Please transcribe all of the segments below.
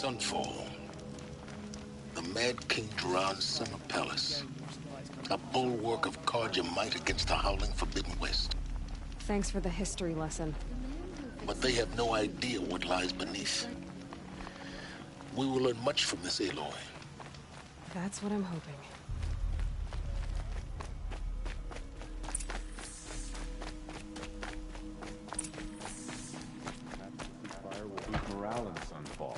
Sunfall. The Mad King Jiran's summer palace. A bulwark of Carja might against the howling Forbidden West. Thanks for the history lesson. But they have no idea what lies beneath. We will learn much from this, Aloy. That's what I'm hoping. Fire will boost morale in Sunfall.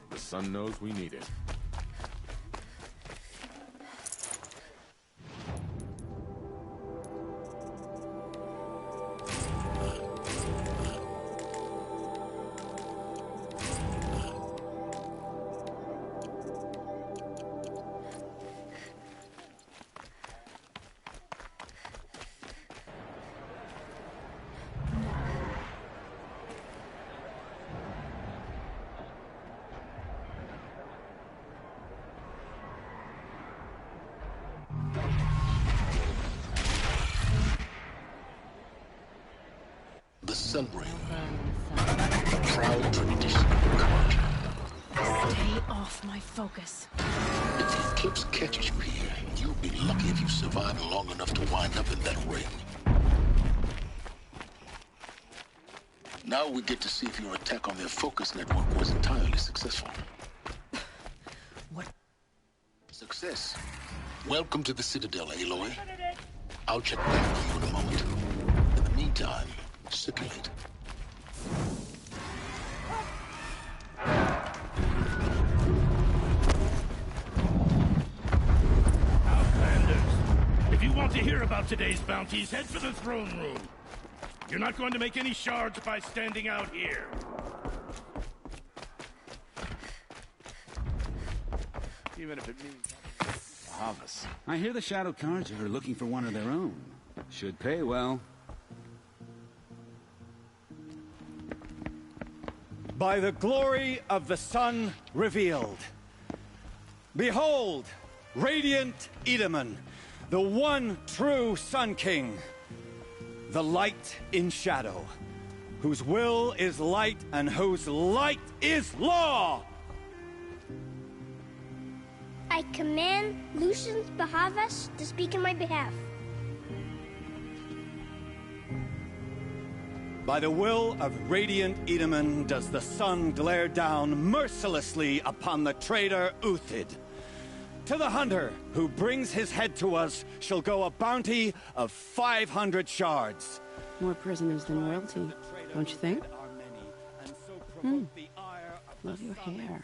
The sun knows we need it. The Sun Ring. A proud tradition of Carja. Stay off my focus. If the eclipse catches you here, you'll be lucky if you survive long enough to wind up in that ring. Now we get to see if your attack on their focus network was entirely successful. What? Success. Welcome to the Citadel, Aloy. I'll check back with you in a moment. In the meantime, circulate. Outlanders, if you want to hear about today's bounties, head for the throne room. You're not going to make any shards by standing out here. Even if it means Bahavas. I hear the Shadow Carja are looking for one of their own. Should pay well. By the glory of the sun revealed. Behold, radiant Edaman, the one true Sun King. The light in shadow, whose will is light and whose light is law! I command Lucius Bahavas to speak in my behalf. By the will of radiant Edaman does the sun glare down mercilessly upon the traitor Uthid. To the hunter who brings his head to us shall go a bounty of 500 shards. More prisoners than royalty, don't you think? Love your hair.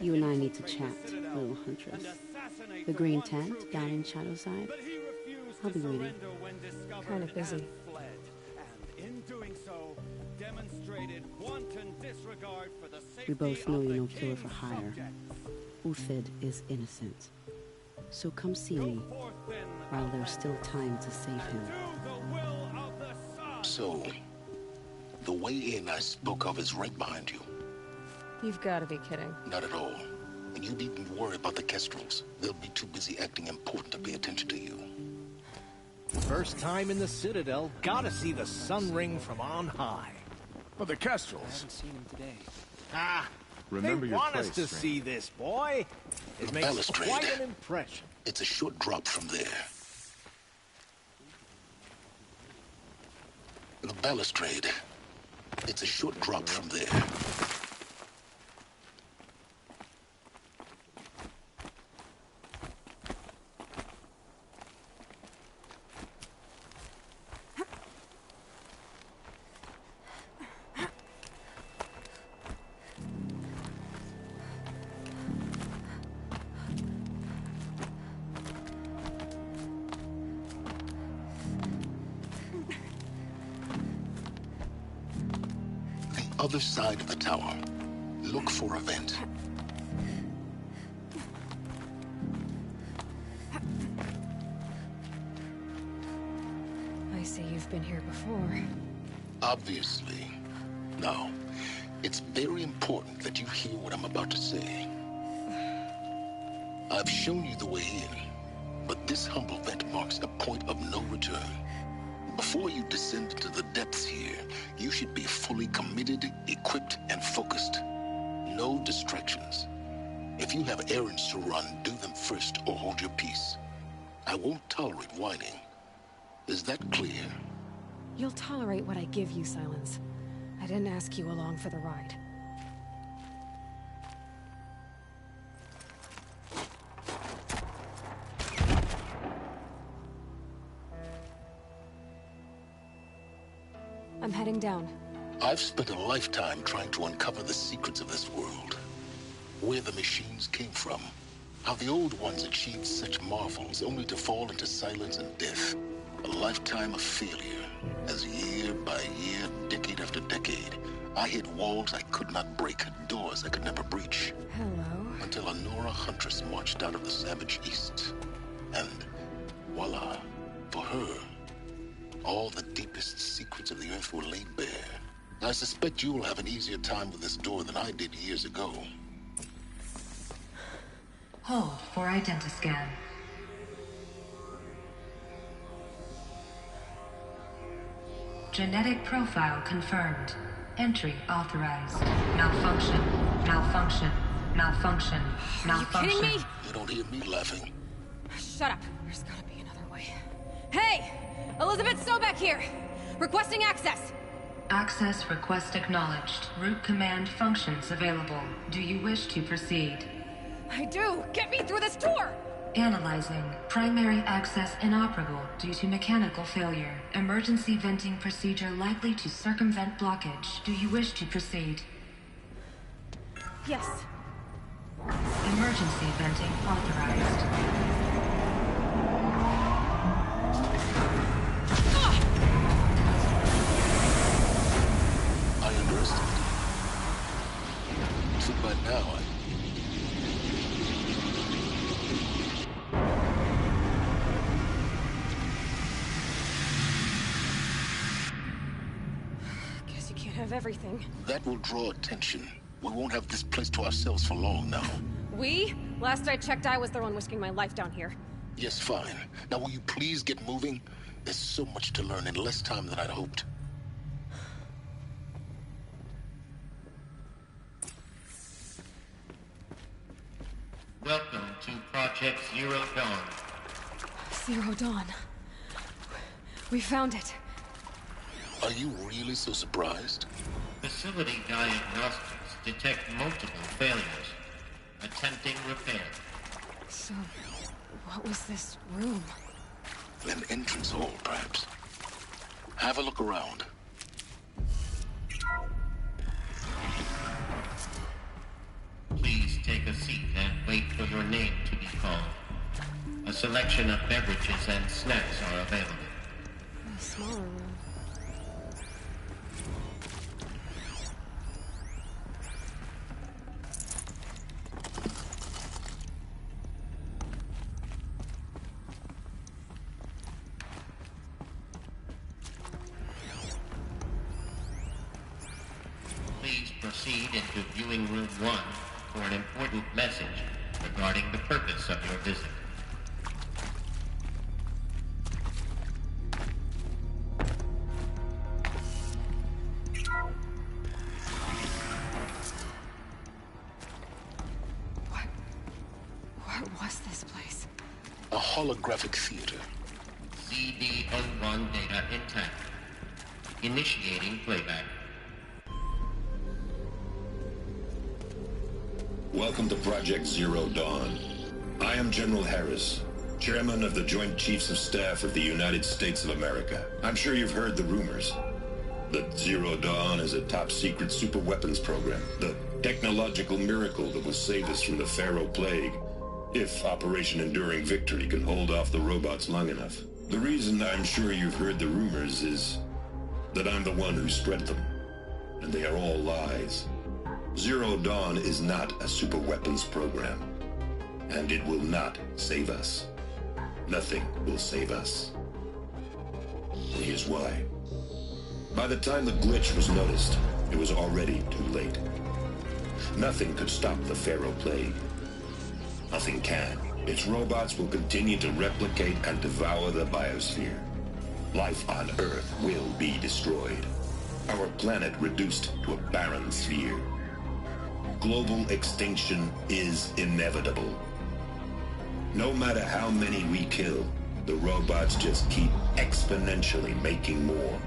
You and I need to chat, little huntress. The green tent down in Shadowside. I'll be waiting. Kind of busy. We both know you're no killer for hire. Uthid is innocent. So come see me while there's still time to save him. So, the way in I spoke of is right behind you. You've got to be kidding. Not at all. And you needn't worry about the Kestrels. They'll be too busy acting important to pay attention to you. First time in the Citadel, gotta see the Sun Ring from on high. But the Kestrels. I haven't seen him today. Ah, Remember they your want place, us to Stranger. see this, boy. It makes Balustrade. quite an impression. It's a short drop from there. The balustrade. It's a short drop from there. Other side of the tower. Look for a vent. I see you've been here before. Obviously. Now, it's very important that you hear what I'm about to say. I've shown you the way in, but this humble vent marks a point of no return. Before you descend into the depths here, you should be fully committed, equipped, and focused. No distractions. If you have errands to run, do them first or hold your peace. I won't tolerate whining. Is that clear? You'll tolerate what I give you, Silence. I didn't ask you along for the ride. I'm heading down. I've spent a lifetime trying to uncover the secrets of this world. Where the machines came from. How the old ones achieved such marvels only to fall into silence and death. A lifetime of failure, as year by year, decade after decade, I hit walls I could not break, doors I could never breach. Hello. Until a Nora huntress marched out of the savage east. And voila, for her, all the deepest secrets of the earth were laid bare. I suspect you will have an easier time with this door than I did years ago. Hold for identiscan. Genetic profile confirmed. Entry authorized. Malfunction. Malfunction. Malfunction. Malfunction. Are you kidding me? You don't hear me laughing. Shut up. There's gotta be another way. Hey! Elizabeth Sobeck here! Requesting access! Access request acknowledged. Root command functions available. Do you wish to proceed? I do! Get me through this door! Analyzing. Primary access inoperable due to mechanical failure. Emergency venting procedure likely to circumvent blockage. Do you wish to proceed? Yes. Emergency venting authorized. I underestimated. So by now, Guess you can't have everything. that will draw attention. We won't have this place to ourselves for long now. We? Last I checked, I was the one risking my life down here. Yes, fine. Now will you please get moving? There's so much to learn in less time than I'd hoped. Welcome to Project Zero Dawn. Zero Dawn. We found it. Are you really so surprised? Facility diagnostics detect multiple failures. Attempting repair. So, what was this room? An entrance hall, perhaps. Have a look around. Please take a seat and wait for your name to be called. A selection of beverages and snacks are available. A smaller room. Please proceed into viewing room 1 for an important message regarding the purpose of your visit. What was this place? A holographic theater. CD01 data intact. Initiating playback. Welcome to Project Zero Dawn. I am General Harris, Chairman of the Joint Chiefs of Staff of the United States of America. I'm sure you've heard the rumors that Zero Dawn is a top-secret superweapons program, the technological miracle that will save us from the Pharaoh Plague, if Operation Enduring Victory can hold off the robots long enough. The reason I'm sure you've heard the rumors is that I'm the one who spread them, and they are all lies. Zero Dawn is not a superweapons program, and it will not save us. Nothing will save us. Here's why. By the time the glitch was noticed, it was already too late. Nothing could stop the Pharaoh Plague. Nothing can. Its robots will continue to replicate and devour the biosphere. life on Earth will be destroyed. Our planet reduced to a barren sphere. Global extinction is inevitable. No matter how many we kill, the robots just keep exponentially making more.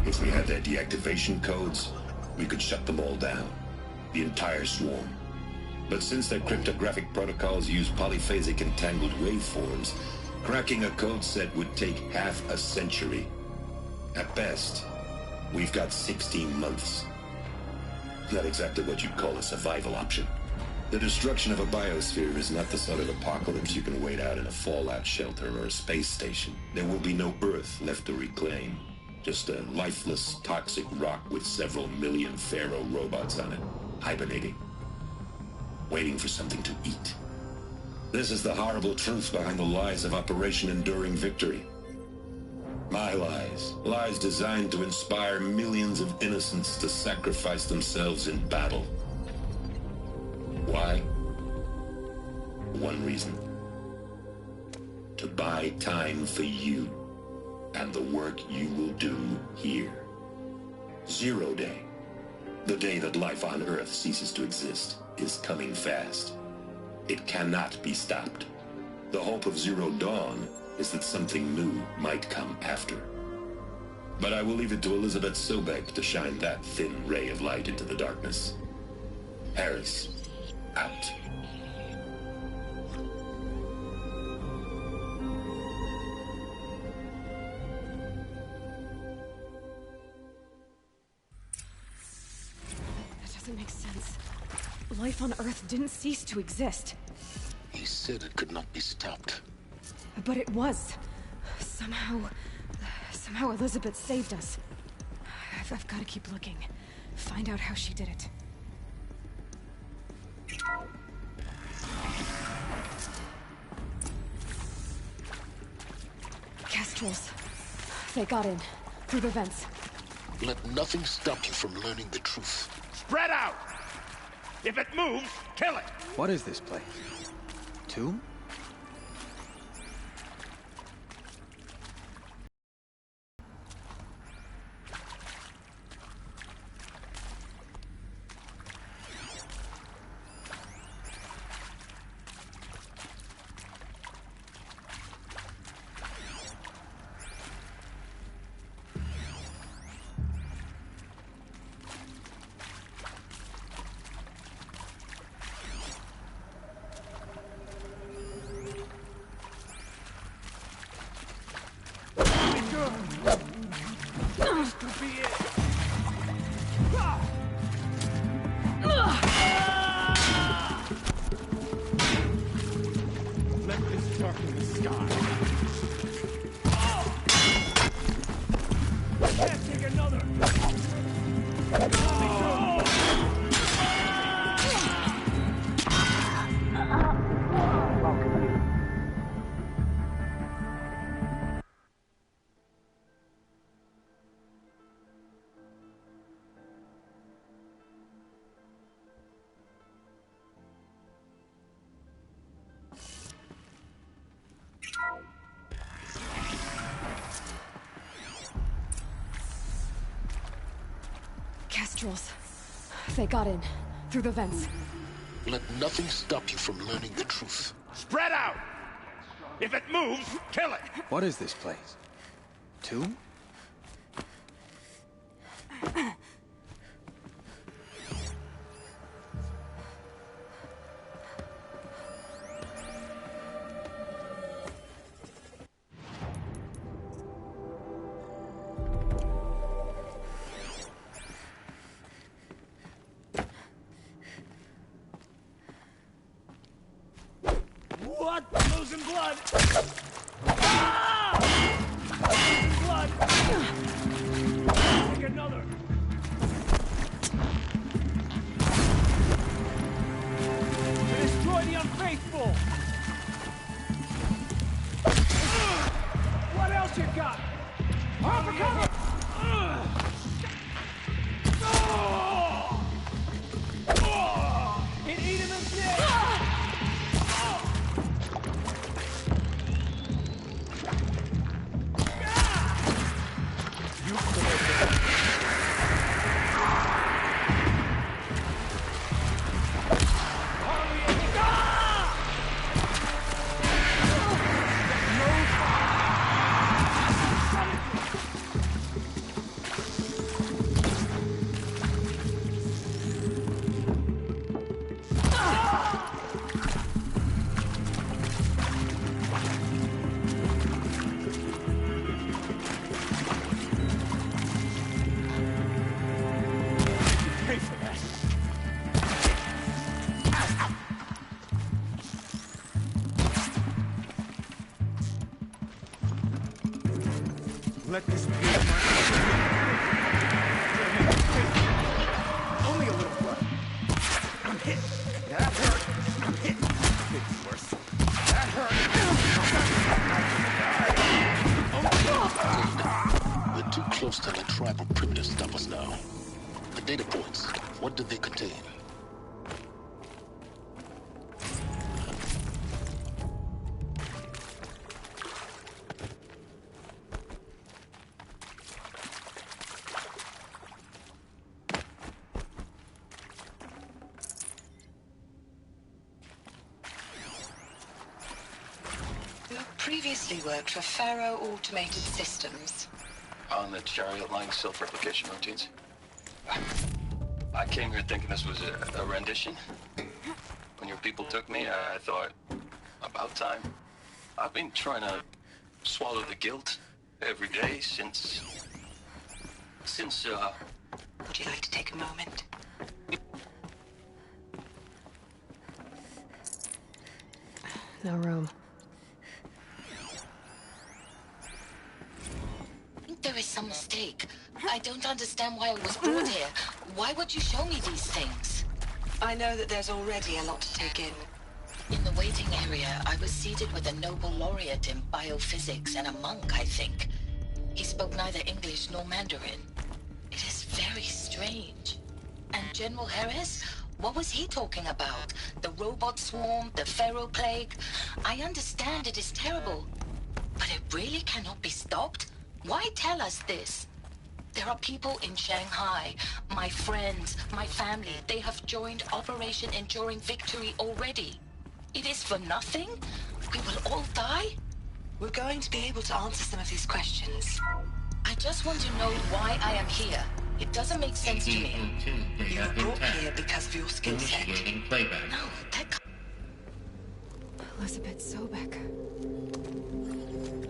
If we had their deactivation codes, we could shut them all down. The entire swarm. But since their cryptographic protocols use polyphasic entangled waveforms, cracking a code set would take half a century. At best, we've got 16 months. Not exactly what you'd call a survival option. The destruction of a biosphere is not the sort of apocalypse you can wait out in a fallout shelter or a space station. There will be no Earth left to reclaim. Just a lifeless, toxic rock with several million Pharaoh robots on it, hibernating, waiting for something to eat. This is the horrible truth behind the lies of Operation Enduring Victory. My lies. Lies designed to inspire millions of innocents to sacrifice themselves in battle. Why? One reason. To buy time for you and the work you will do here. Zero Day, the day that life on Earth ceases to exist, is coming fast. It cannot be stopped. The hope of Zero Dawn is that something new might come after. But I will leave it to Elizabeth Sobek to shine that thin ray of light into the darkness. Harris, out. That doesn't make sense. Life on Earth didn't cease to exist. He said it could not be stopped. But it was. Somehow Elizabeth saved us. I've got to keep looking. Find out how she did it. Kestrels. They got in. Through the vents. Let nothing stop you from learning the truth. Spread out! If it moves, kill it! What is this place? Tomb? Kestrels. They got in. Through the vents. Let nothing stop you from learning the truth. Spread out! If it moves, kill it! What is this place? Tomb? What? Losing blood! Ah! Losing blood! Take another! Destroy the unfaithful! What else you got? Harper, cover! It ate him in dead! let this be my... Only a little blood. I'm hit. That hurt. I'm hit. It's worse. That hurt. We're too close to the tribal primitive to stop us now. The data points, what did they contain? Previously worked for Pharaoh Automated Systems. On the chariot line self-replication routines. I came here thinking this was a rendition. When your people took me, I thought, about time. I've been trying to swallow the guilt every day since... Would you like to take a moment? No room. There is some mistake. I don't understand why I was brought here. Why would you show me these things? I know that there's already a lot to take in. In the waiting area, I was seated with a Nobel laureate in biophysics and a monk, I think. He spoke neither English nor Mandarin. It is very strange. And General Harris? What was he talking about? The robot swarm, the Pharaoh plague? I understand it is terrible. But it really cannot be stopped? Why tell us this? There are people in Shanghai, my friends, my family. They have joined Operation Enduring Victory already. It is for nothing? We will all die? We're going to be able to answer some of these questions. I just want to know why I am here. It doesn't make sense to me. You were brought here because of your skill set. No, that... Elizabeth Sobek.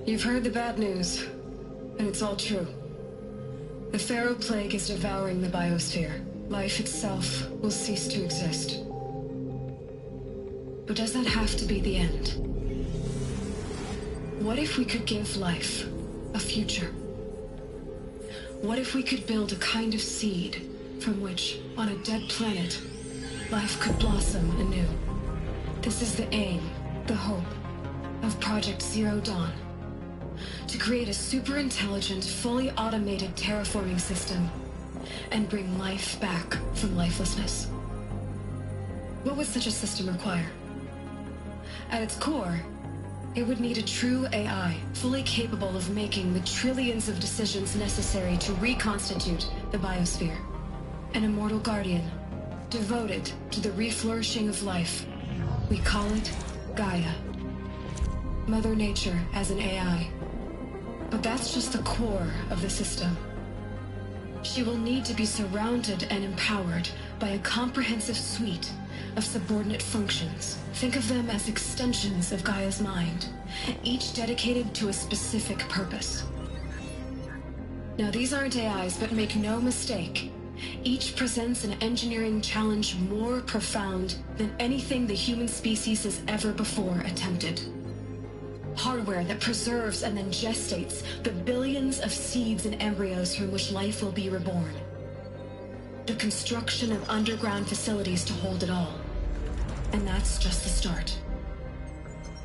You've heard the bad news. And it's all true. The Pharaoh plague is devouring the biosphere. Life itself will cease to exist. But does that have to be the end? What if we could give life a future? What if we could build a kind of seed from which, on a dead planet, life could blossom anew? This is the aim, the hope, of Project Zero Dawn. To create a super-intelligent, fully automated terraforming system and bring life back from lifelessness. What would such a system require? At its core, it would need a true AI, fully capable of making the trillions of decisions necessary to reconstitute the biosphere. An immortal guardian, devoted to the reflourishing of life. We call it Gaia. Mother Nature as an AI. But that's just the core of the system. She will need to be surrounded and empowered by a comprehensive suite of subordinate functions. Think of them as extensions of Gaia's mind, each dedicated to a specific purpose. Now, these aren't AIs, but make no mistake, each presents an engineering challenge more profound than anything the human species has ever before attempted. Hardware that preserves and then gestates the billions of seeds and embryos from which life will be reborn. The construction of underground facilities to hold it all. And that's just the start.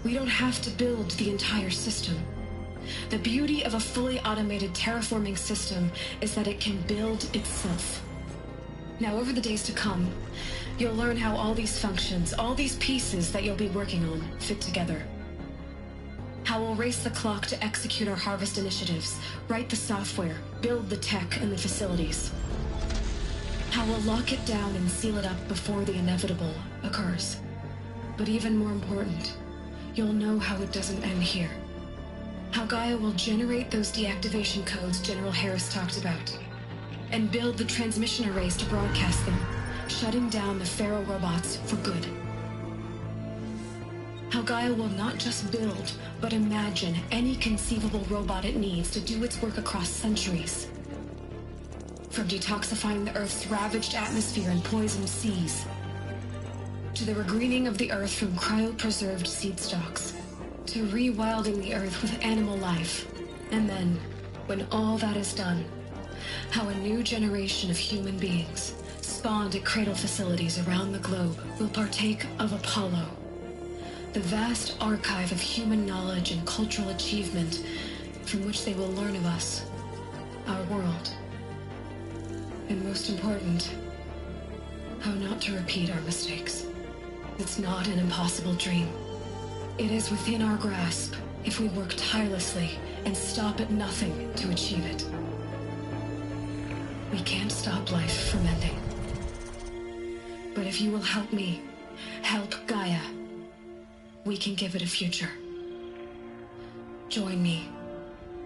We don't have to build the entire system. The beauty of a fully automated terraforming system is that it can build itself. Now, over the days to come, you'll learn how all these functions, all these pieces that you'll be working on, fit together. How we'll race the clock to execute our harvest initiatives, write the software, build the tech and the facilities. How we'll lock it down and seal it up before the inevitable occurs. But even more important, you'll know how it doesn't end here. How Gaia will generate those deactivation codes General Harris talked about, and build the transmission arrays to broadcast them, shutting down the Pharaoh robots for good. How Gaia will not just build, but imagine any conceivable robot it needs to do its work across centuries. From detoxifying the Earth's ravaged atmosphere and poisoned seas, to the regreening of the Earth from cryopreserved seed stocks, to rewilding the Earth with animal life, and then when all that is done, how a new generation of human beings, spawned at cradle facilities around the globe, will partake of Apollo, the vast archive of human knowledge and cultural achievement from which they will learn of us, our world. And most important, how not to repeat our mistakes. It's not an impossible dream. It is within our grasp if we work tirelessly and stop at nothing to achieve it. We can't stop life from ending. But if you will help me, help Gaia, we can give it a future. Join me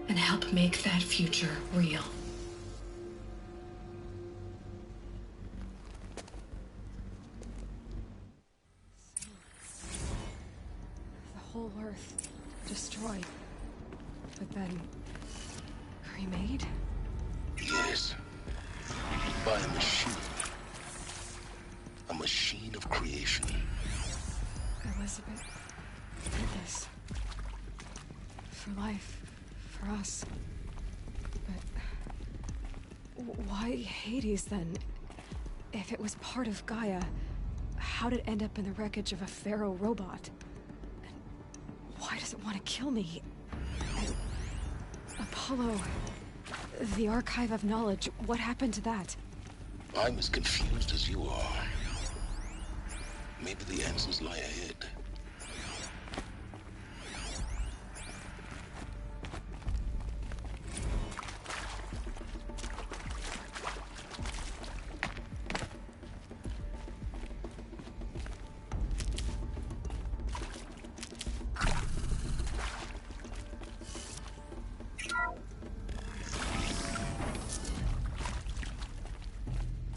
and help make that future real. The whole Earth destroyed, but then remade? Yes. By a machine. A machine of creation. Elizabeth did this. For life. For us. But why Hades then? If it was part of Gaia, how did it end up in the wreckage of a Pharaoh robot? And why does it want to kill me? And Apollo, the archive of knowledge, what happened to that? I'm as confused as you are. Maybe the answers lie ahead.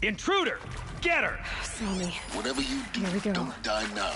Intruder! Get her! Saw me. Whatever you do, Here we go. don't die now.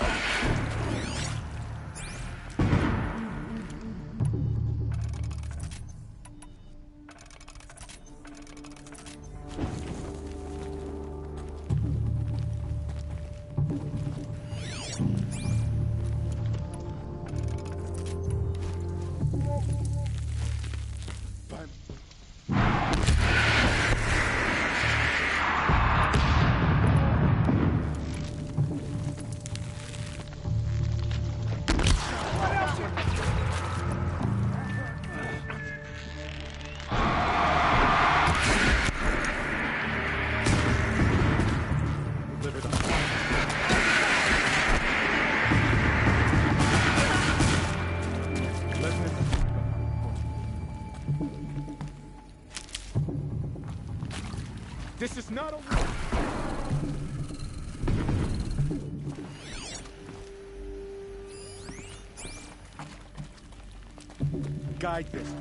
This is not a... Guide this.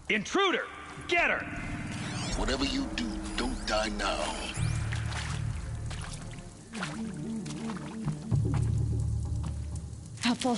Intruder! Get her! Whatever you do, don't die now. Helpful.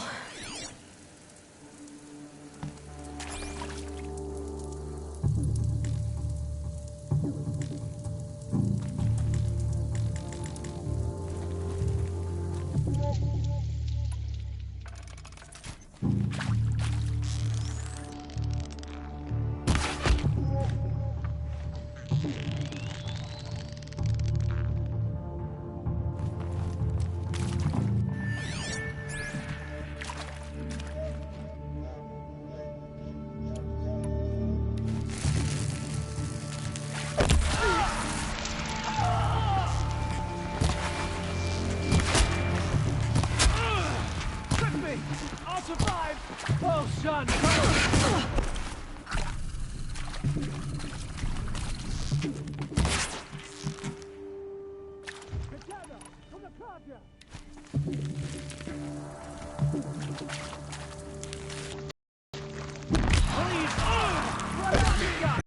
I'll survive! Oh, son! Together for the project! Please! What else you got?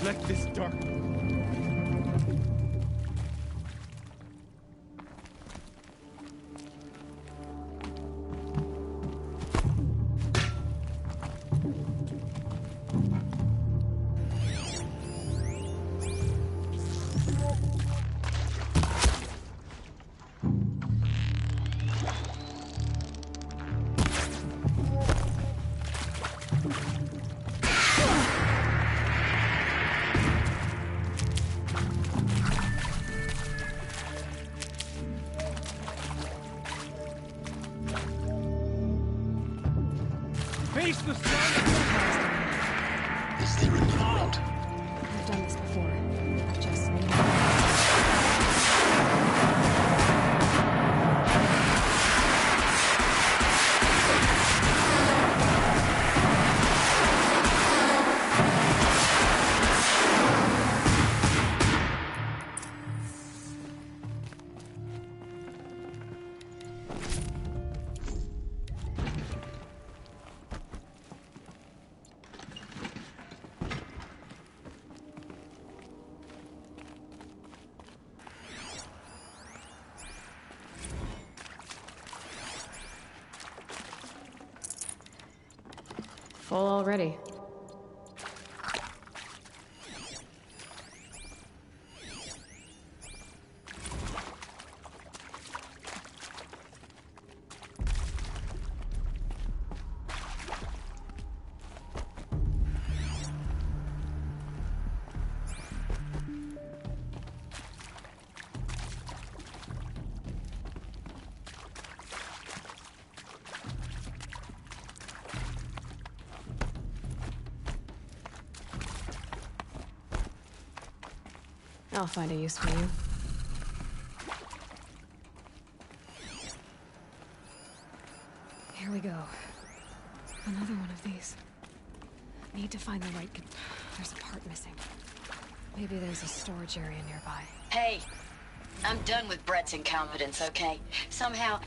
Let this dark... Face the sun! Is there another route? I've done this before. Just... Full already. I'll find a use for you. Here we go. Another one of these. Need to find the right... There's a part missing. Maybe there's a storage area nearby. Hey, I'm done with Brett's incompetence, okay? Somehow...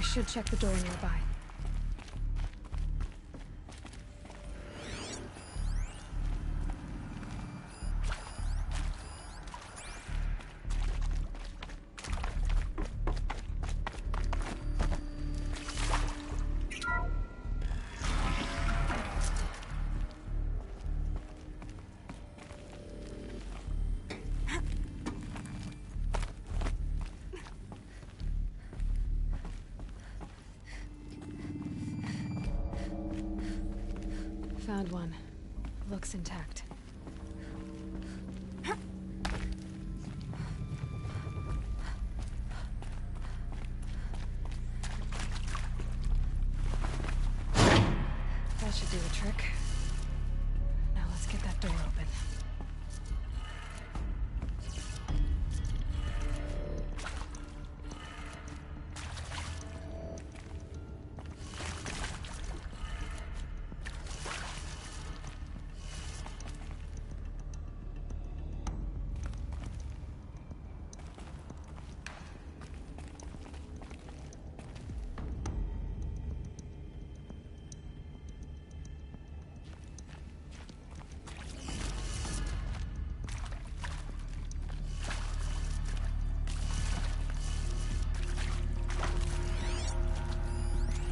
should check the door nearby. Found one. Looks intact. That should do the trick. Now let's get that door open.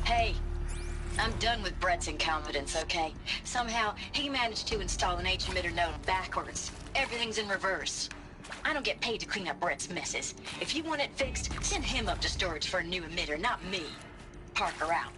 Hey, I'm done with Brett's incompetence, okay? Somehow, he managed to install an H-emitter node backwards. Everything's in reverse. I don't get paid to clean up Brett's messes. If you want it fixed, send him up to storage for a new emitter, not me. Parker out.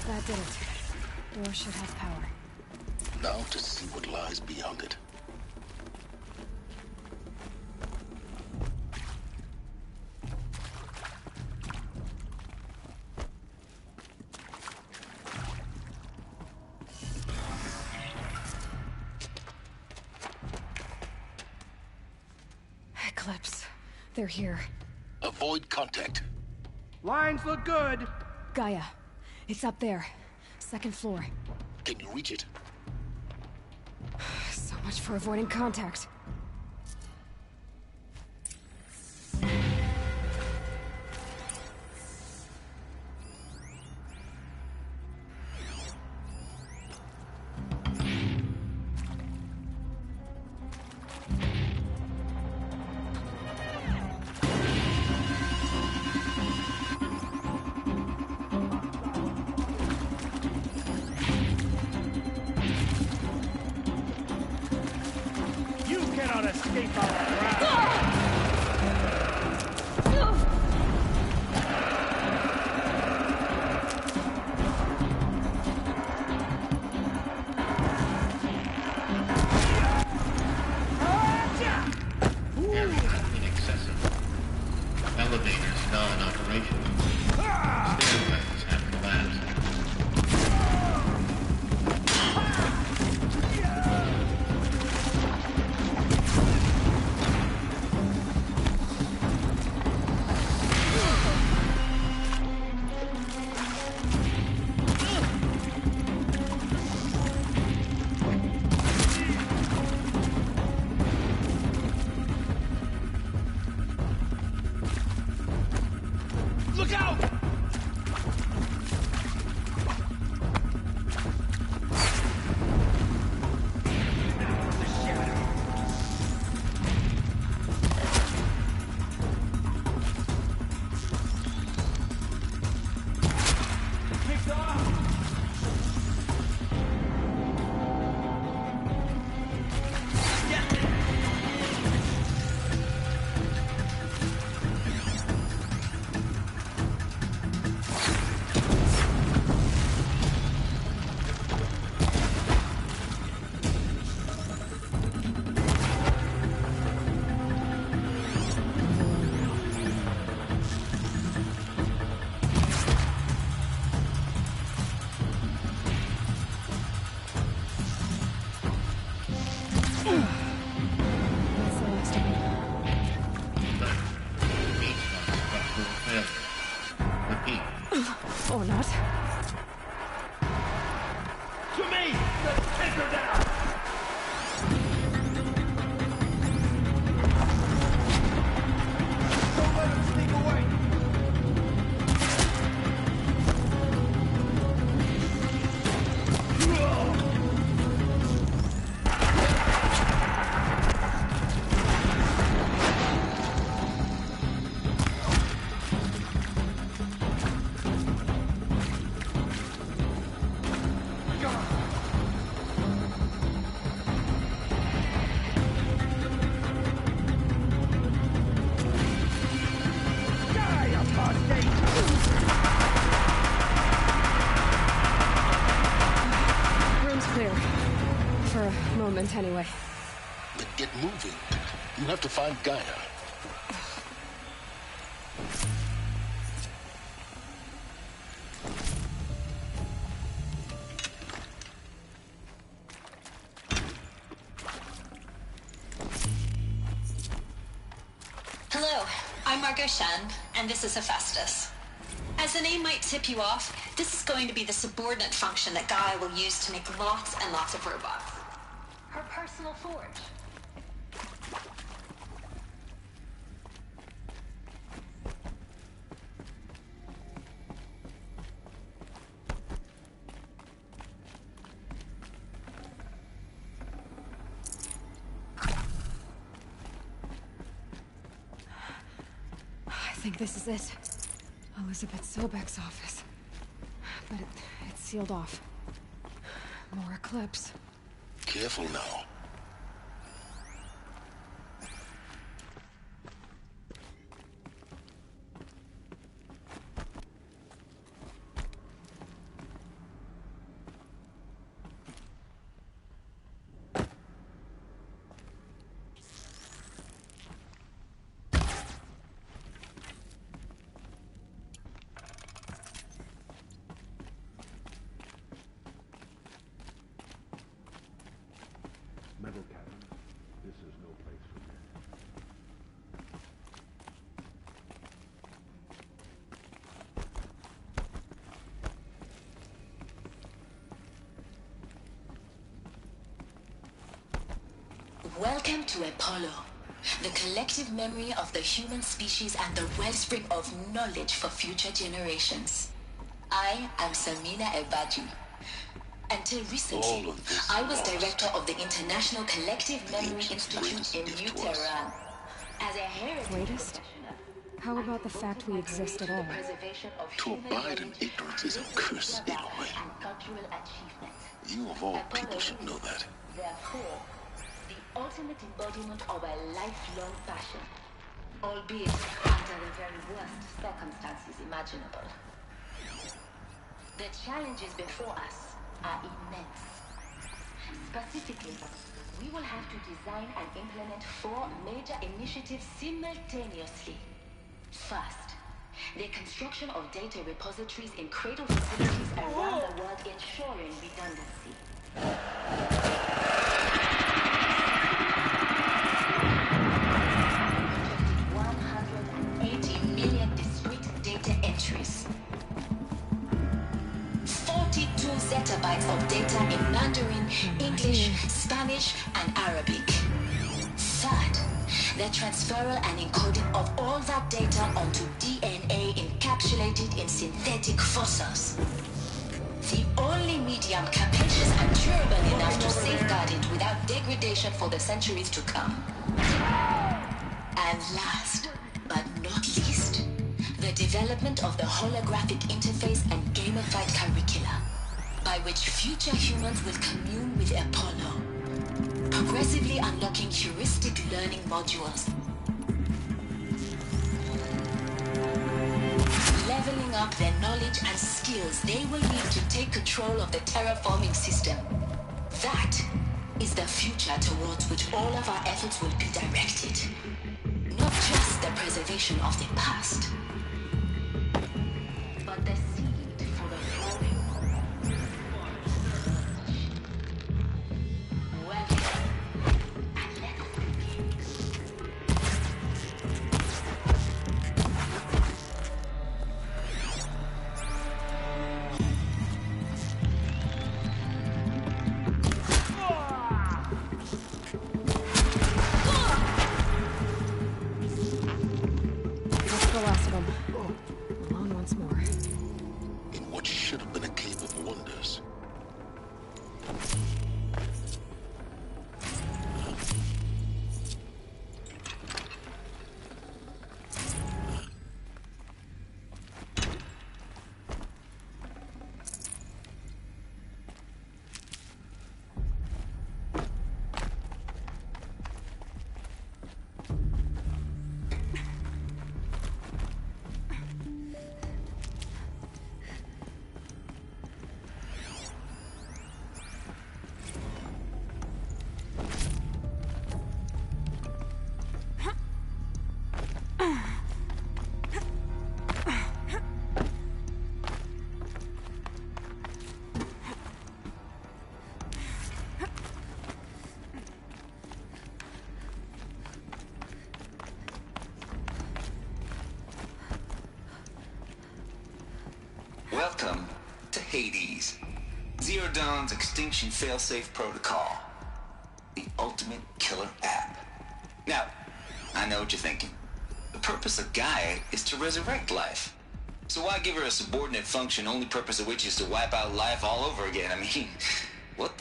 That did it. Door should have power. Now to see what lies beyond it. Eclipse. They're here. Avoid contact. Lines look good. Gaia. It's up there. Second floor. Can you reach it? So much for avoiding contact. Escape our wrath. Area inaccessible. Elevators non-operational. Stairways have collapsed. Look out! Or not. To me! Let's take her down! Don't let him sneak away! Anyway. Then get moving. You have to find Gaia. Hello, I'm Margot Shen, and this is Hephaestus. As the name might tip you off, this is going to be the subordinate function that Gaia will use to make lots and lots of robots. Her personal forge. I think this is it. Elizabeth Sobek's office. But it's sealed off. More Eclipse. Careful now. Metal cabin. This is no place for men. Welcome to Apollo, the collective memory of the human species and the wellspring of knowledge for future generations. I am Samina Ebadji. Until recently, I was director of the International Collective Memory Institute in New Tehran. As a heritage Greatest? How about the fact we exist at all? To abide in ignorance is a curse, Aloy. You of all people should know that. Therefore, the ultimate embodiment of a lifelong passion, albeit under the very worst circumstances imaginable. The challenges before us are immense. Specifically, we will have to design and implement 4 major initiatives simultaneously. First, the construction of data repositories in cradle facilities around the world, ensuring redundancy. 180 million discrete data entries. 42 zettabytes of data in Mandarin, English, Spanish, and Arabic. Third, the transferal and encoding of all that data onto DNA encapsulated in synthetic fossils. The only medium capacious and durable enough to safeguard it without degradation for the centuries to come. And last, but not least, the development of the holographic interface and gamified curricula, by which future humans will commune with Apollo, progressively unlocking heuristic learning modules, leveling up their knowledge and skills they will need to take control of the terraforming system. That is the future towards which all of our efforts will be directed. Not just the preservation of the past, but the seed for the flowering. Welcome, and let's begin. Welcome to Hades, Zero Dawn's extinction failsafe protocol. The ultimate killer app. Now, I know what you're thinking. The purpose of Gaia is to resurrect life. So why give her a subordinate function, only purpose of which is to wipe out life all over again? I mean, what?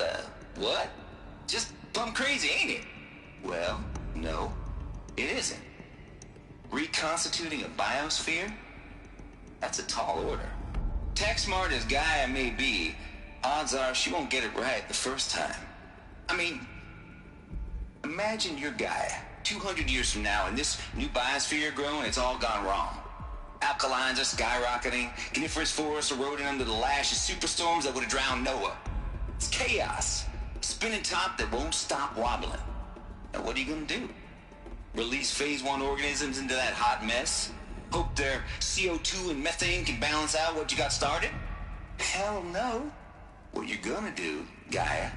Just plumb crazy, ain't it? Well, no, it isn't. Reconstituting a biosphere? That's a tall order. Tech smart as Gaia may be, odds are she won't get it right the first time. I mean, imagine you're Gaia, 200 years from now, and this new biosphere you're growing, it's all gone wrong. Alkalines are skyrocketing, coniferous forests eroding under the lash of superstorms that would have drowned Noah. It's chaos. Spinning top that won't stop wobbling. Now what are you gonna do? Release phase 1 organisms into that hot mess? Hope their CO2 and methane can balance out what you got started? Hell no. What you're gonna do, Gaia,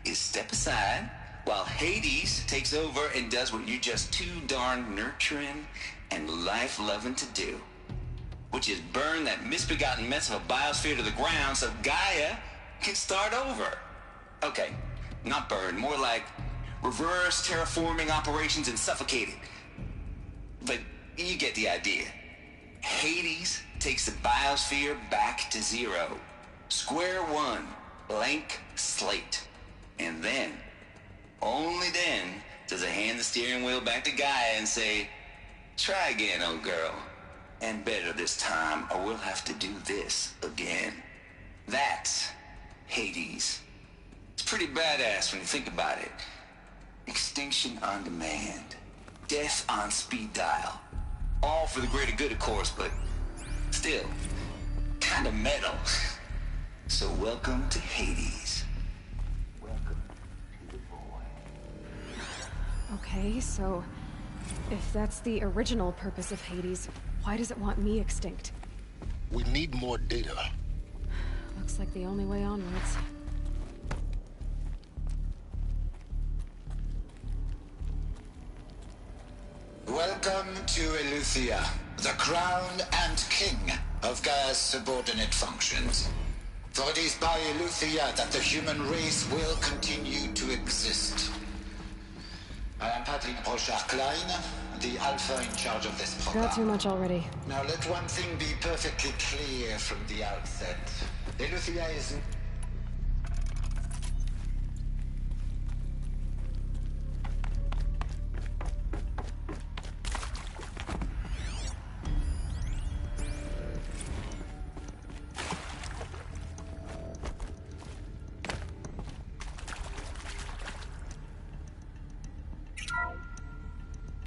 is step aside while Hades takes over and does what you're just too darn nurturing and life-loving to do, which is burn that misbegotten mess of a biosphere to the ground so Gaia can start over. Okay, not burn, more like reverse terraforming operations and suffocate it. But you get the idea. Hades takes the biosphere back to zero. Square one, blank slate. And then, only then, does it hand the steering wheel back to Gaia and say, try again, old girl. And better this time, or we'll have to do this again. That's Hades. It's pretty badass when you think about it. Extinction on demand. Death on speed dial. All for the greater good, of course, but still, kind of metal. So welcome to Hades. Welcome to the void. Okay, so if that's the original purpose of Hades, why does it want me extinct? We need more data. Looks like the only way onwards. Welcome to Eleuthia, the crown and king of Gaia's subordinate functions. For it is by Eleuthia that the human race will continue to exist. I am Patrick Brochard-Klein, the Alpha in charge of this program. Got too much already. Now let one thing be perfectly clear from the outset. Eleuthia is...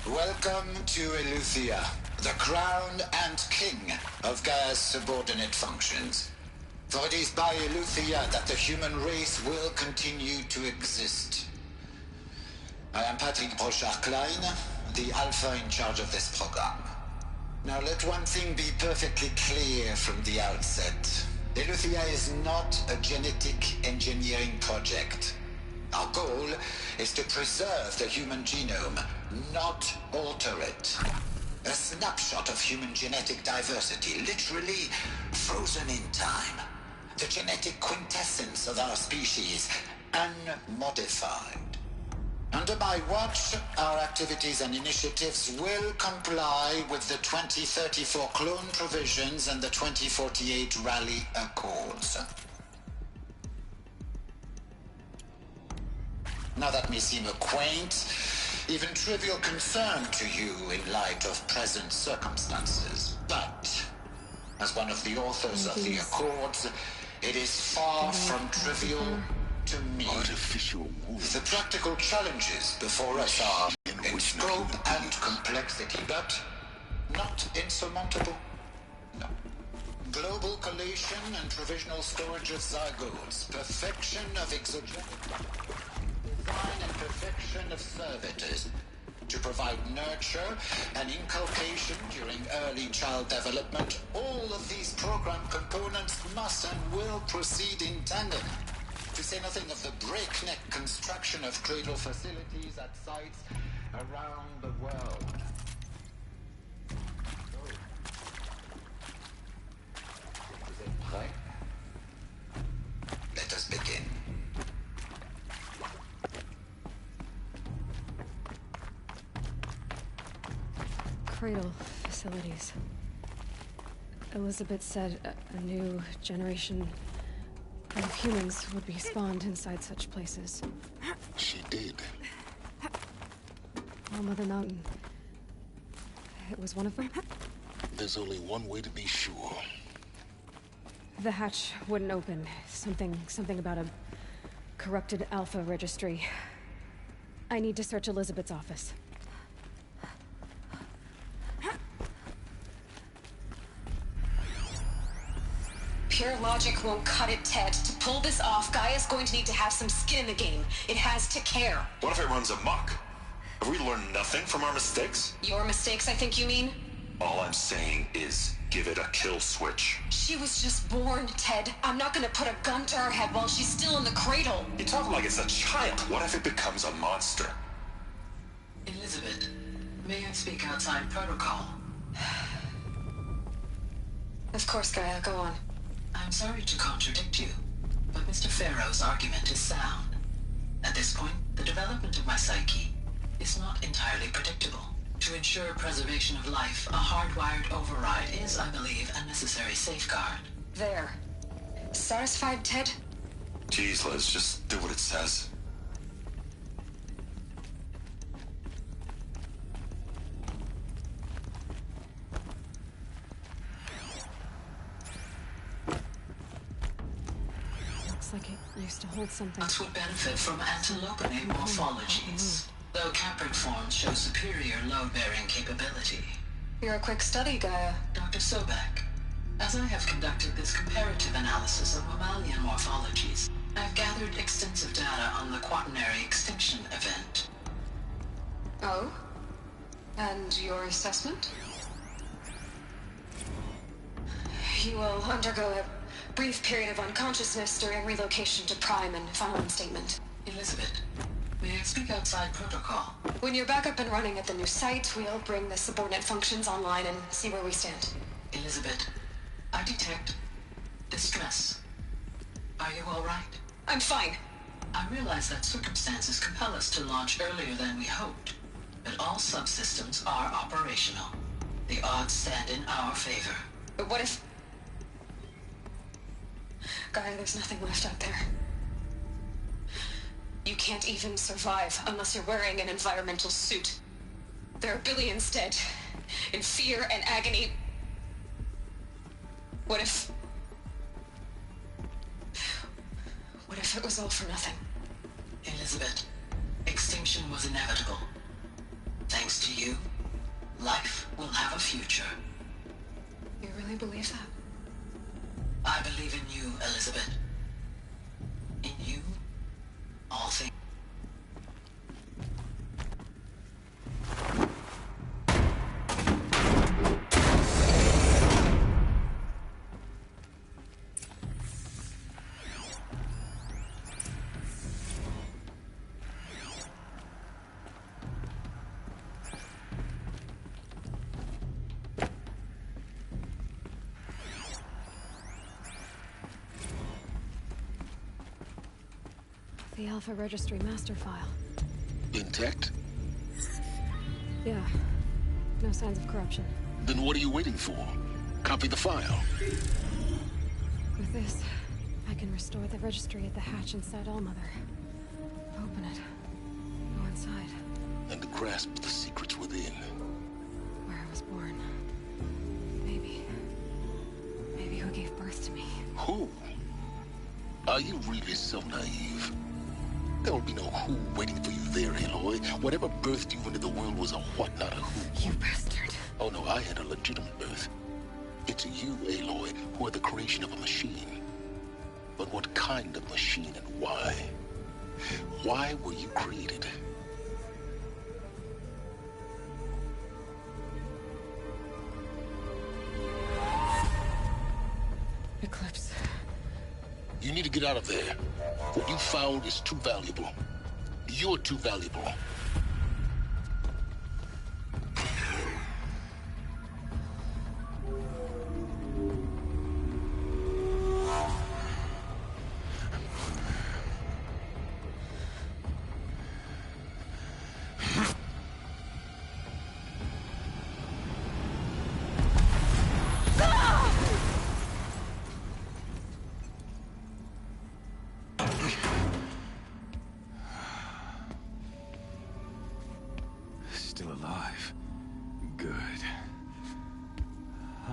Welcome to Eleuthia, the crown and king of Gaia's subordinate functions. For it is by Eleuthia that the human race will continue to exist. I am Patrick Brochard-Klein, the Alpha in charge of this program. Now let one thing be perfectly clear from the outset. Eleuthia is not a genetic engineering project. Our goal is to preserve the human genome, not alter it. A snapshot of human genetic diversity, literally frozen in time. The genetic quintessence of our species, unmodified. Under my watch, our activities and initiatives will comply with the 2034 clone provisions and the 2048 Raleigh Accords. Now that may seem a quaint, even trivial concern to you in light of present circumstances, but as one of the authors of the Accords, it is far from trivial to me. Artificial wounds. The practical challenges before us are in scope and complexity, but not insurmountable. No. Global collation and provisional storage of zygotes, perfection of exogenic design and perfection of servitors, to provide nurture and inculcation during early child development. All of these program components must and will proceed in tandem, to say nothing of the breakneck construction of cradle facilities at sites around the world. It is a Cradle facilities. Elizabeth said a new generation of humans would be spawned inside such places. She did. Oh, Mother Mountain. It was one of them? There's only one way to be sure. The hatch wouldn't open. Something about a corrupted Alpha registry. I need to search Elizabeth's office. Pure logic won't cut it, Ted. To pull this off, Gaia's going to need to have some skin in the game. It has to care. What if it runs amok? Have we learned nothing from our mistakes? Your mistakes, I think you mean? All I'm saying is, give it a kill switch. She was just born, Ted. I'm not gonna put a gun to her head while she's still in the cradle. You talk like it's a child. What if it becomes a monster? Elizabeth, may I speak outside protocol? Of course, Gaia, go on. I'm sorry to contradict you, but Mr. Farrow's argument is sound. At this point, the development of my psyche is not entirely predictable. To ensure preservation of life, a hardwired override is, I believe, a necessary safeguard. There. Satisfied, Ted? Jeez, Liz, just do what it says. Looks like it used to hold something. Us would benefit from antilopinae morphologies, though Caprid forms show superior load-bearing capability. You're a quick study, Gaia. Dr. Sobek, as I have conducted this comparative analysis of mammalian morphologies, I've gathered extensive data on the quaternary extinction event. Oh? And your assessment? You will undergo a brief period of unconsciousness during relocation to Prime and final statement. Elizabeth, may I speak outside protocol? When you're back up and running at the new site, we'll bring the subordinate functions online and see where we stand. Elizabeth, I detect distress. Are you all right? I'm fine. I realize that circumstances compel us to launch earlier than we hoped, but all subsystems are operational. The odds stand in our favor. But what if... Gaia, there's nothing left out there. You can't even survive unless you're wearing an environmental suit. There are billions dead, in fear and agony. What if it was all for nothing? Elizabeth, extinction was inevitable. Thanks to you, life will have a future. You really believe that? I believe in you, Elizabeth. In you, all things. The Alpha Registry master file. Intact? Yeah. No signs of corruption. Then what are you waiting for? Copy the file. With this, I can restore the registry at the hatch inside Allmother. Open it. Go inside. And grasp the secrets within. Where I was born. Maybe who gave birth to me. Who? Are you really so naive? There will be no who waiting for you there, Aloy. Whatever birthed you into the world was a what, not a who. You bastard. Oh no, I had a legitimate birth. It's you, Aloy, who are the creation of a machine. But what kind of machine and why? Why were you created? Eclipse. You need to get out of there. What you found is too valuable. You're too valuable.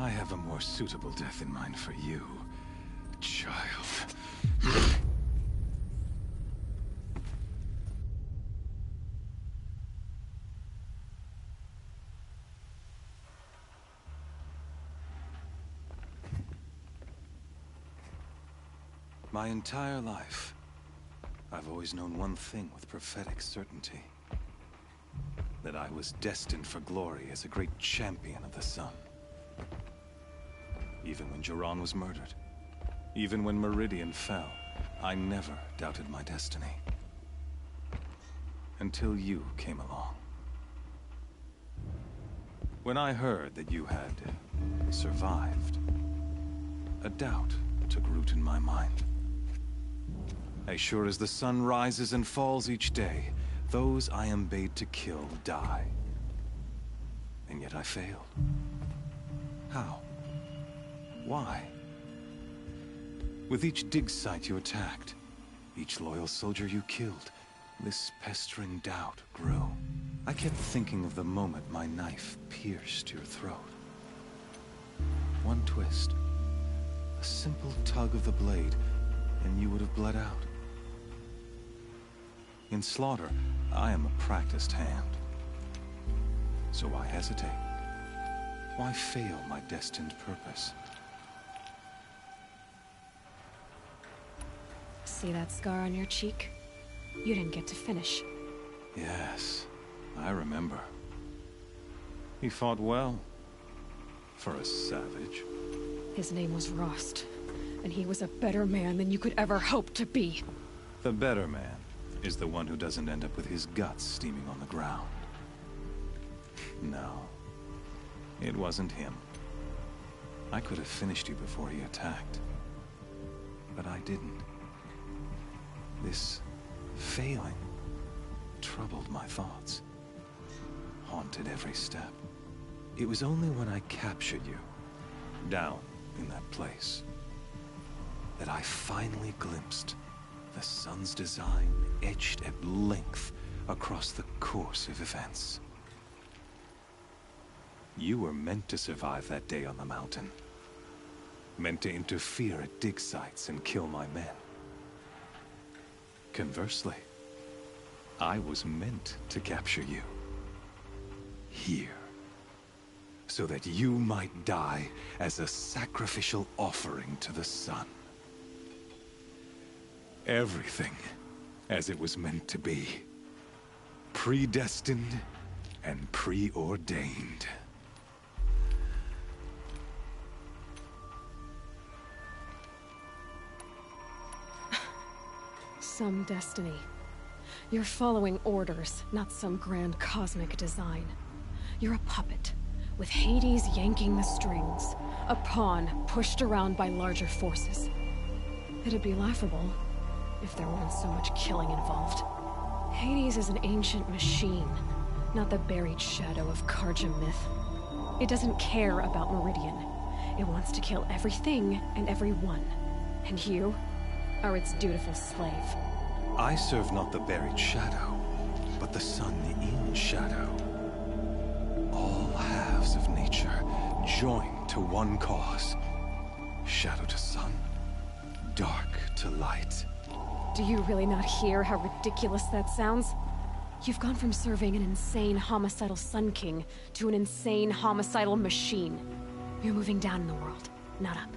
I have a more suitable death in mind for you, child. My entire life, I've always known one thing with prophetic certainty. That I was destined for glory as a great champion of the sun. Even when Jiran was murdered, even when Meridian fell, I never doubted my destiny. Until you came along. When I heard that you had survived, a doubt took root in my mind. As sure as the sun rises and falls each day, those I am bade to kill die. And yet I failed. How? Why? With each dig site you attacked, each loyal soldier you killed, this pestering doubt grew. I kept thinking of the moment my knife pierced your throat. One twist, a simple tug of the blade, and you would have bled out. In slaughter, I am a practiced hand. So why hesitate? Why fail my destined purpose? See that scar on your cheek? You didn't get to finish. Yes, I remember. He fought well. For a savage. His name was Rost, and he was a better man than you could ever hope to be. The better man is the one who doesn't end up with his guts steaming on the ground. No, it wasn't him. I could have finished you before he attacked. But I didn't. This failing troubled my thoughts, haunted every step. It was only when I captured you, down in that place, that I finally glimpsed the sun's design etched at length across the course of events. You were meant to survive that day on the mountain. Meant to interfere at dig sites and kill my men. Conversely, I was meant to capture you. Here. So that you might die as a sacrificial offering to the sun. Everything as it was meant to be. Predestined and preordained. Some destiny. You're following orders, not some grand cosmic design. You're a puppet, with Hades yanking the strings. A pawn pushed around by larger forces. It'd be laughable if there weren't so much killing involved. Hades is an ancient machine, not the buried shadow of Carja myth. It doesn't care about Meridian. It wants to kill everything and everyone. And you are its dutiful slave. I serve not the buried shadow, but the sun in shadow. All halves of nature joined to one cause. Shadow to sun, dark to light. Do you really not hear how ridiculous that sounds? You've gone from serving an insane homicidal Sun King to an insane homicidal machine. You're moving down in the world, not up.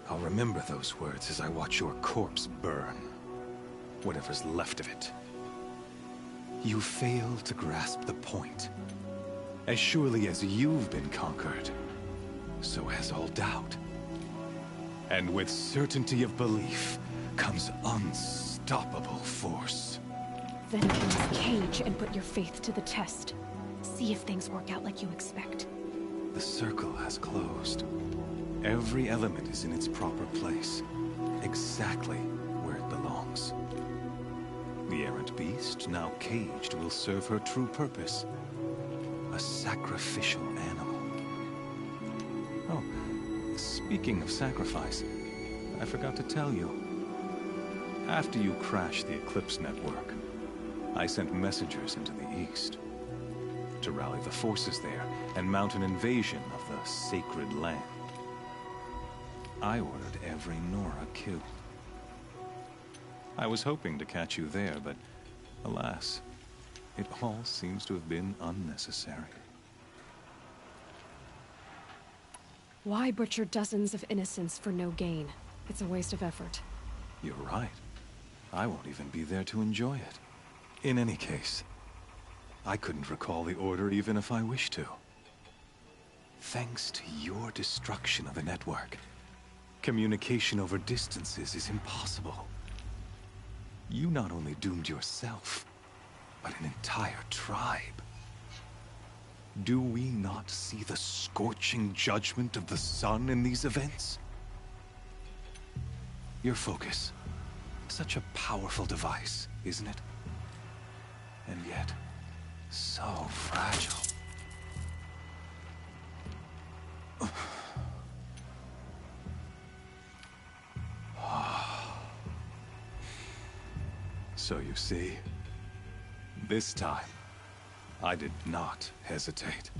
I'll remember those words as I watch your corpse burn. Whatever's left of it. You fail to grasp the point. As surely as you've been conquered, so has all doubt. And with certainty of belief comes unstoppable force. Then open this cage and put your faith to the test. See if things work out like you expect. The circle has closed. Every element is in its proper place, exactly where it belongs. The errant beast, now caged, will serve her true purpose. A sacrificial animal. Oh, speaking of sacrifice, I forgot to tell you. After you crashed the Eclipse network, I sent messengers into the east. to rally the forces there and mount an invasion of the sacred land. I ordered every Nora killed. I was hoping to catch you there, but alas, it all seems to have been unnecessary. Why butcher dozens of innocents for no gain? It's a waste of effort. You're right. I won't even be there to enjoy it. In any case, I couldn't recall the order even if I wished to. Thanks to your destruction of the network, communication over distances is impossible. You not only doomed yourself, but an entire tribe. Do we not see the scorching judgment of the sun in these events? Your focus. Such a powerful device, isn't it? And yet, so fragile. So you see, this time, I did not hesitate.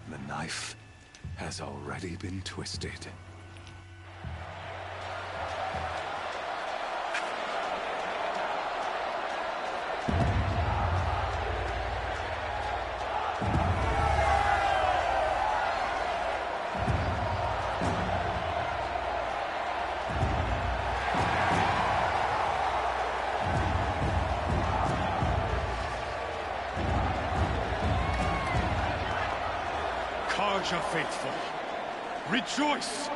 The knife has already been twisted. Carja faithful, rejoice!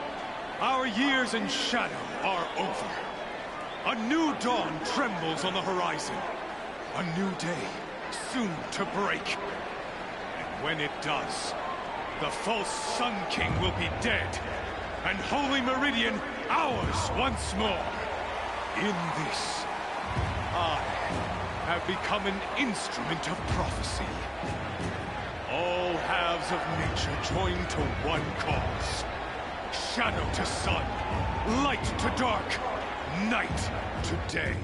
Our years in shadow are over. A new dawn trembles on the horizon. A new day, soon to break. And when it does, the false Sun King will be dead, and Holy Meridian ours once more. In this, I have become an instrument of prophecy. All halves of nature join to one cause. Shadow to sun, light to dark, night to day.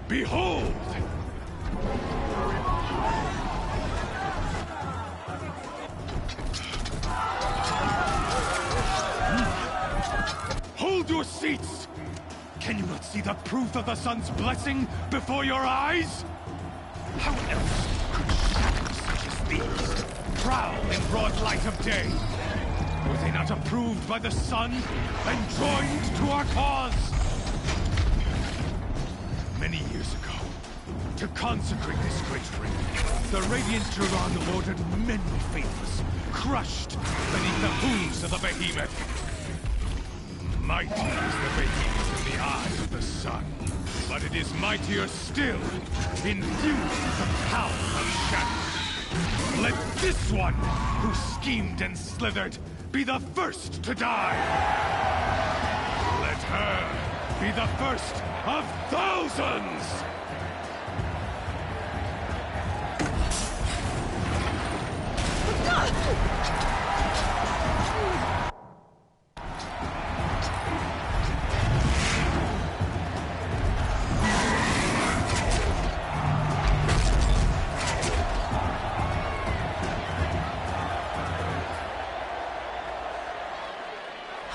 Behold! Hold your seats! Can you not see the proof of the sun's blessing before your eyes? How else could shadows such as these prowl in broad light of day? Were they not approved by the sun and joined to our cause? Many years ago, to consecrate this great ring, the Radiant Turan ordered many faithless, crushed beneath the hooves of the behemoth. Mighty is the behemoth in the eyes of the sun, but it is mightier still, infused with the power of shadow. Let this one, who schemed and slithered, be the first to die! Let her be the first of thousands!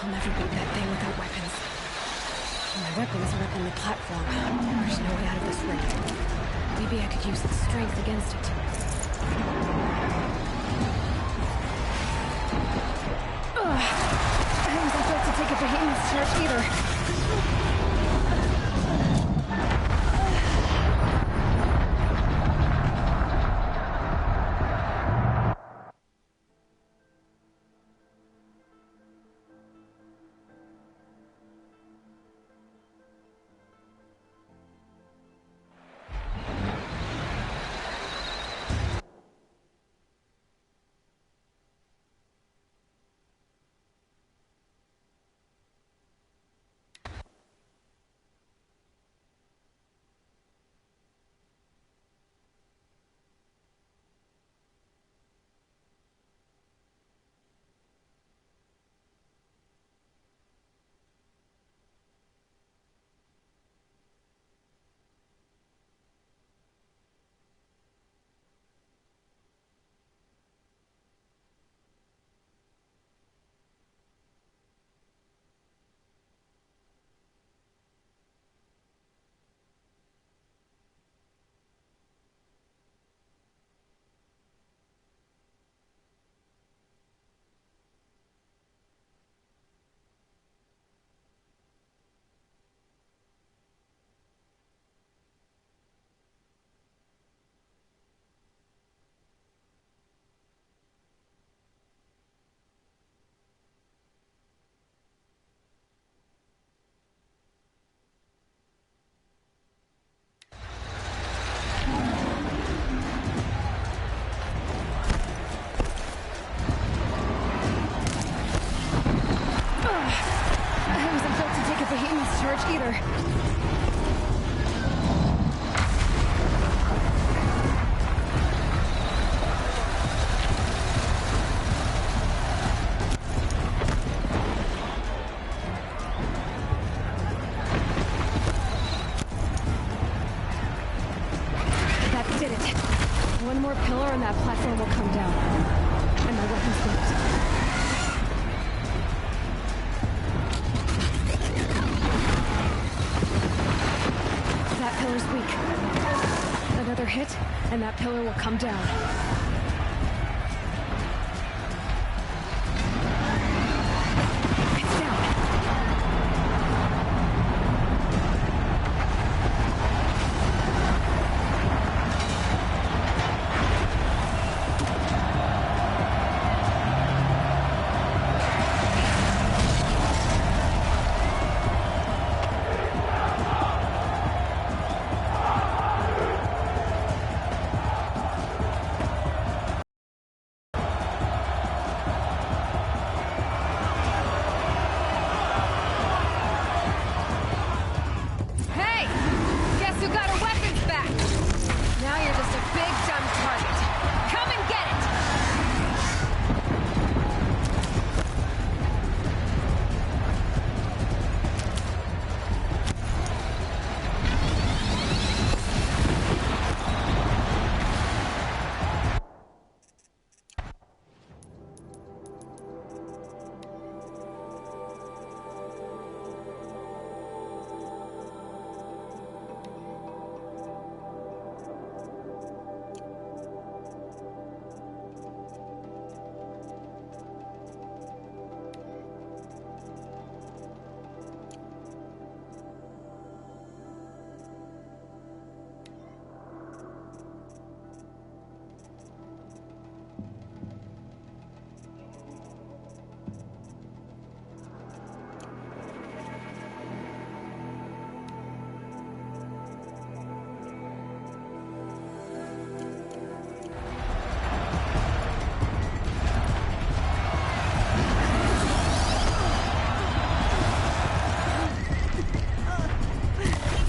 I'll never beat that thing without weapons. My weapons are up on the platform. There's no way out of this ring. Maybe I could use its strength against it. Ugh. I haven't been built to take a behemoth's charge either. charge either. That did it. One more pillar and that platform will come down. And my weapon's built. That pillar's weak. Another hit, and that pillar will come down. It's down.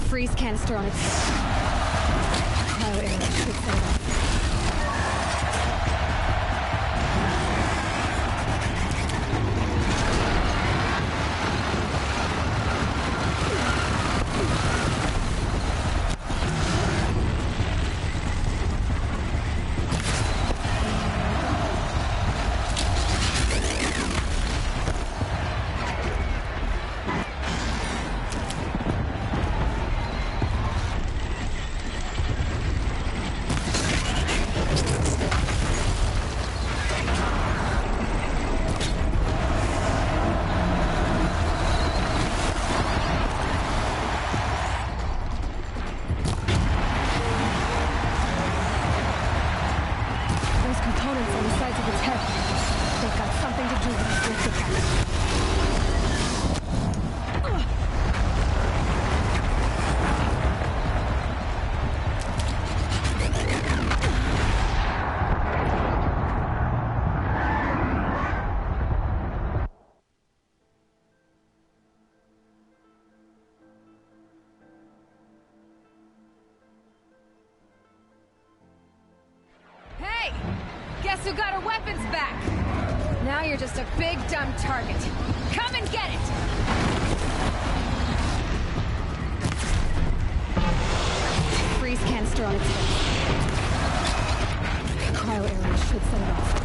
Freeze canister on its head. Cryo arrow should set it off. Guess who got her weapons back? Now you're just a big, dumb target. Come and get it! Freeze canister on its head. Cryo arrow should set it off.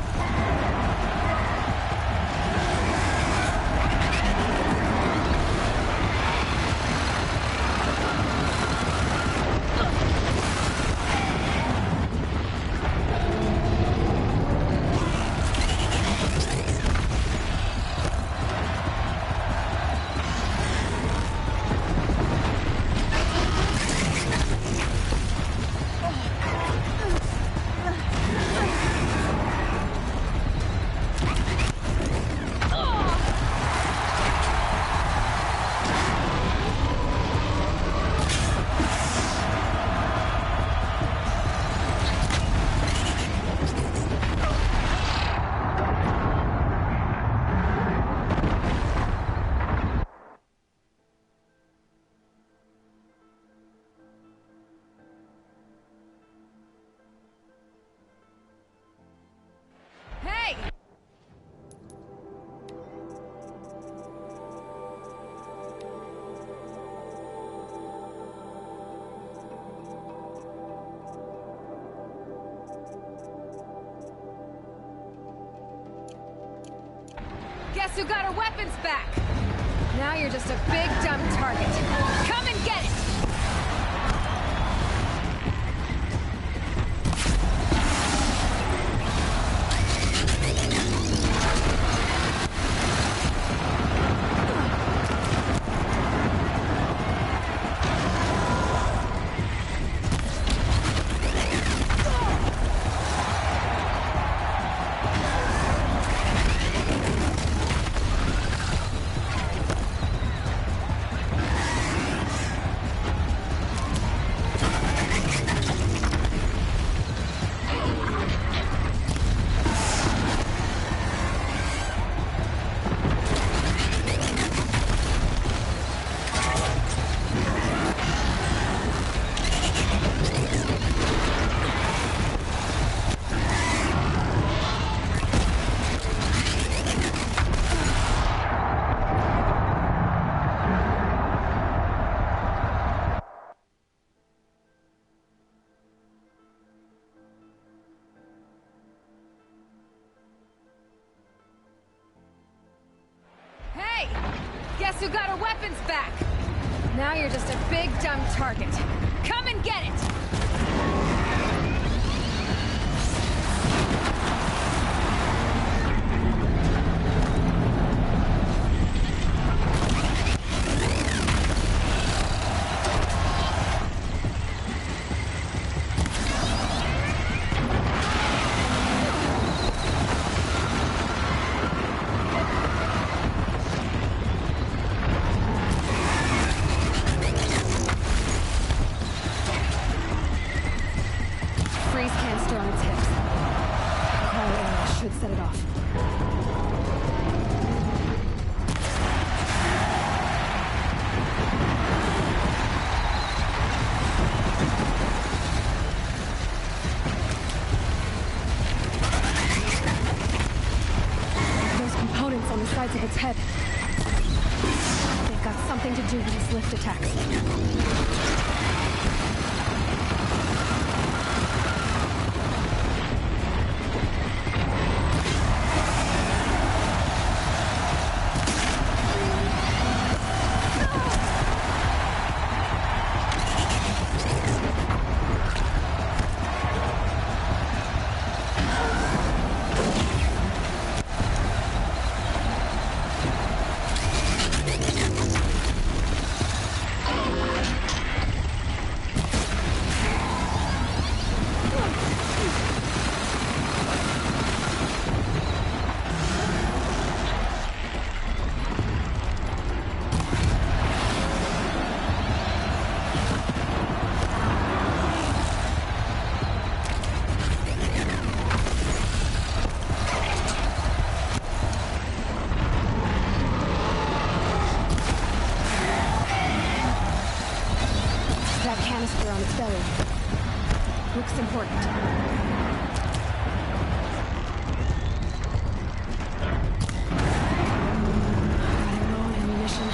Guess who got our weapons back? Now you're just a big dumb target. Come and get it! Guess who got our weapons back? Now you're just a big dumb target. Come and get it! Set it off. Those components on the sides of its head. They've got something to do with these lift attacks. Canister on its belly. Looks important. Running low on ammunition.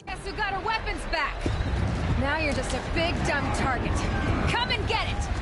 Guess who got our weapons back? Now you're just a big dumb target. Come and get it!